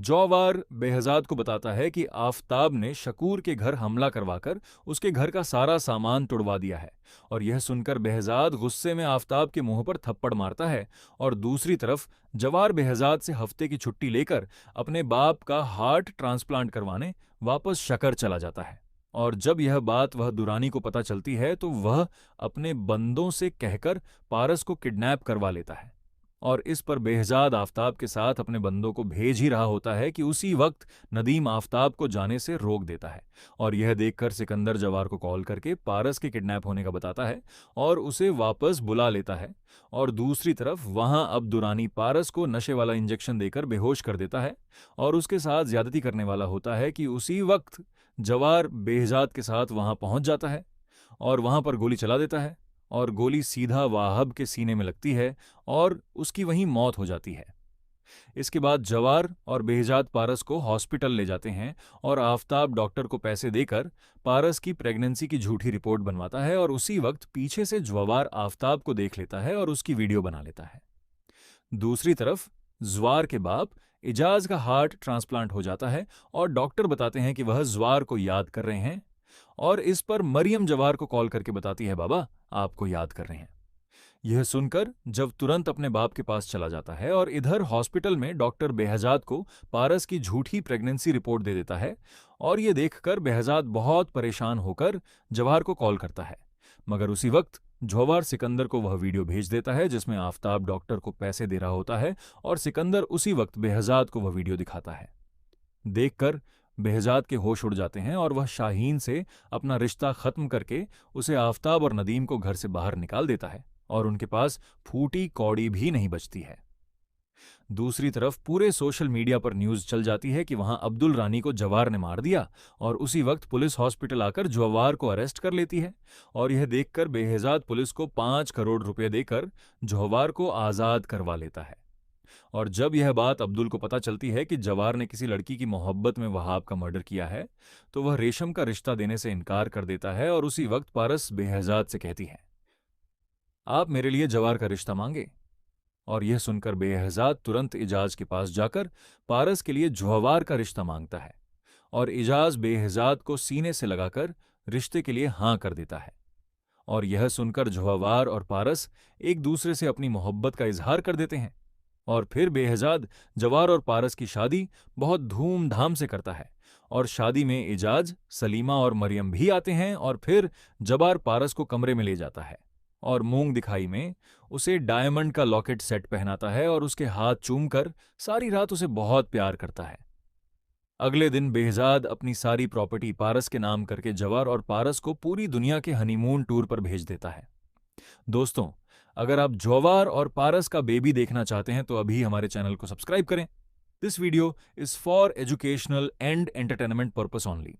जौवार Behzad को बताता है कि आफताब ने शकूर के घर हमला करवाकर उसके घर का सारा सामान तुड़वा दिया है। और यह सुनकर बेहजाद गुस्से में आफताब के मुंह पर थप्पड़ मारता है और दूसरी तरफ जवार बेहजाद से हफ्ते की छुट्टी लेकर अपने बाप का हार्ट ट्रांसप्लांट करवाने वापस शकर चला जाता है। और जब यह बात वह दुरानी को पता चलती है तो वह अपने बंदों से कहकर पारस को किडनैप करवा लेता है। और इस पर बेहजाद आफताब के साथ अपने बंदों को भेज ही रहा होता है कि उसी वक्त नदीम आफताब को जाने से रोक देता है। और यह देखकर सिकंदर जवार को कॉल करके पारस के किडनैप होने का बताता है और उसे वापस बुला लेता है। और दूसरी तरफ वहां अब दुरानी पारस को नशे वाला इंजेक्शन देकर बेहोश कर देता है और उसके साथ ज्यादती करने वाला होता है कि उसी वक्त जवार बेहजाद के साथ वहां पहुंच जाता है और वहां पर गोली चला देता है और गोली सीधा वाहब के सीने में लगती है और उसकी वहीं मौत हो जाती है। इसके बाद जवार और बेहजाद पारस को हॉस्पिटल ले जाते हैं और आफताब डॉक्टर को पैसे देकर पारस की प्रेगनेंसी की झूठी रिपोर्ट बनवाता है और उसी वक्त पीछे से जवार आफताब को देख लेता है और उसकी वीडियो बना लेता है। दूसरी तरफ ज्वार के बाप इजाज का हार्ट ट्रांसप्लांट हो जाता है और डॉक्टर बताते हैं कि वह ज्वार को याद कर रहे हैं। और इस पर मरियम जवार को कॉल करके बताती है, बाबा आपको याद कर रहे हैं। यह सुनकर जब तुरंत अपने बाप के पास चला जाता है और इधर हॉस्पिटल में डॉक्टर बेहजाद को पारस की झूठी प्रेगनेंसी रिपोर्ट दे देता है। और यह देखकर बेहजाद बहुत परेशान होकर जवार को कॉल करता है, मगर उसी वक्त जवार सिकंदर को वह वीडियो भेज देता है जिसमें आफताब डॉक्टर को पैसे दे रहा होता है और सिकंदर उसी वक्त बेहजाद को वह वीडियो दिखाता है। देखकर बेहजाद के होश उड़ जाते हैं और वह शाहीन से अपना रिश्ता खत्म करके उसे आफताब और नदीम को घर से बाहर निकाल देता है और उनके पास फूटी कौड़ी भी नहीं बचती है। दूसरी तरफ पूरे सोशल मीडिया पर न्यूज चल जाती है कि वहां अब्दुल रानी को जवार ने मार दिया और उसी वक्त पुलिस हॉस्पिटल आकर जवार को अरेस्ट कर लेती है। और यह देखकर बेहजाद पुलिस को 5 करोड़ रुपए देकर जवार को आजाद करवा लेता है। और जब यह बात अब्दुल को पता चलती है कि जवार ने किसी लड़की की मोहब्बत में वहाब का मर्डर किया है तो वह रेशम का रिश्ता देने से इनकार कर देता है। और उसी वक्त पारस बेहजाद से कहती है, आप मेरे लिए जवार का रिश्ता मांगे। और यह सुनकर बेहजाद तुरंत इजाज के पास जाकर पारस के लिए जवार का रिश्ता मांगता है और इजाज बेहजाद को सीने से लगाकर रिश्ते के लिए हां कर देता है। और यह सुनकर जवार और पारस एक दूसरे से अपनी मोहब्बत का इजहार कर देते हैं। और फिर बेहजाद जवार और पारस की शादी बहुत धूमधाम से करता है और शादी में इजाज, सलीमा और मरियम भी आते हैं। और फिर जवार पारस को कमरे में ले जाता है और मूंग दिखाई में उसे डायमंड का लॉकेट सेट पहनाता है और उसके हाथ चूमकर सारी रात उसे बहुत प्यार करता है। अगले दिन बेहजाद अपनी सारी प्रॉपर्टी पारस के नाम करके जवार और पारस को पूरी दुनिया के हनीमून टूर पर भेज देता है। दोस्तों, अगर आप जवार और पारस का बेबी देखना चाहते हैं तो अभी हमारे चैनल को सब्सक्राइब करें। This video is for educational and entertainment purpose only.